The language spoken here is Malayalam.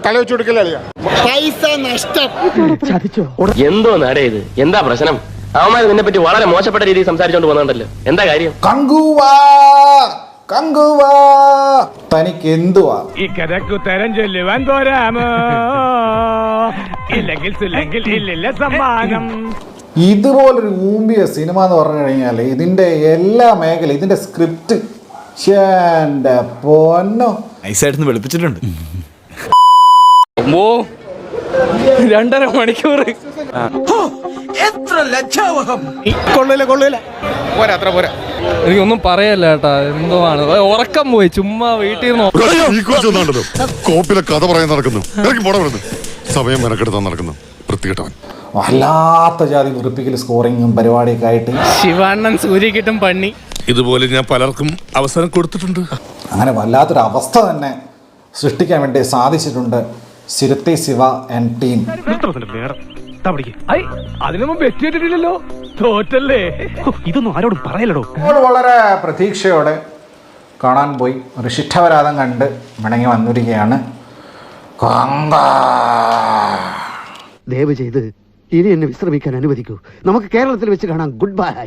തല വെച്ച് കൊടുക്കല്ലേ പൈസ നഷ്ടം. എന്തോ നാടേ ഇത്? എന്താ പ്രശ്നം? അവന്മാർ നിന്നെ പറ്റി വളരെ മോശപ്പെട്ട രീതിയിൽ സംസാരിച്ചോണ്ട് പോകുന്നുണ്ടല്ലോ. എന്താ കാര്യം? കങ്കുവാ തനിക്ക് എന്തുവാ ഈ കഥക്കു തരം ചൊല്ലുവാൻ പോരാമോ? ഇല്ലെങ്കിൽ ഇല്ലില്ല സമ്മാനം. ഇതുപോലൊരു ഊമ്പിയ സിനിമ എന്ന് പറഞ്ഞു കഴിഞ്ഞാൽ ഇതിന്റെ എല്ലാ മേഖല, ഇതിന്റെ സ്ക്രിപ്റ്റ് പൊന്നോ നൈസായിട്ട് വെളുപ്പിച്ചിട്ടുണ്ട്. 2.5 മണിക്കൂർ. എത്ര ലജ്ജാവഹം. കൊള്ളൂല പോരാ. എനിക്കൊന്നും പറയല്ല കേട്ടാ. എന്തോ ആണ് ഉറക്കം പോയി. ചുമ്മാ വീട്ടിൽ നിന്ന് കോപ്പിലെ കഥ പറയാൻ നടക്കുന്നു. സമയം മെനക്കെടുത്താൻ നടക്കുന്നു. വൃത്തികെട്ടവൻ. വല്ലാത്ത ജാതി വെറുപ്പിക്കൽ സ്കോറിങ്ങും പരിപാടിയൊക്കെ ആയിട്ട് ശിവാണ്ണൻ സൂര്യക്കിട്ടും പണി. ഇതുപോലെ ഞാൻ പലർക്കും അവസരം കൊടുത്തിട്ടുണ്ട്. അങ്ങനെ വല്ലാത്തൊരു അവസ്ഥ തന്നെ സൃഷ്ടിക്കാൻ വേണ്ടി സാധിച്ചിട്ടുണ്ട് സിരത്തെ ശിവ ആൻഡ് ടീം. അതിനു മുമ്പ് എത്തിയിട്ടില്ലല്ലോ. തോറ്റല്ലേ? ഇതൊന്നും ആരോടും പറയലടോ. വളരെ പ്രതീക്ഷയോടെ കാണാൻ പോയി ഋഷിഷ്ഠവരാധം കണ്ട് മടങ്ങി വന്നിരിക്കുകയാണ്. ദയവ് ചെയ്ത് ഇനി എന്നെ വിശ്രമിക്കാൻ അനുവദിക്കൂ. നമുക്ക് കേരളത്തിൽ വെച്ച് കാണാം. Good bye.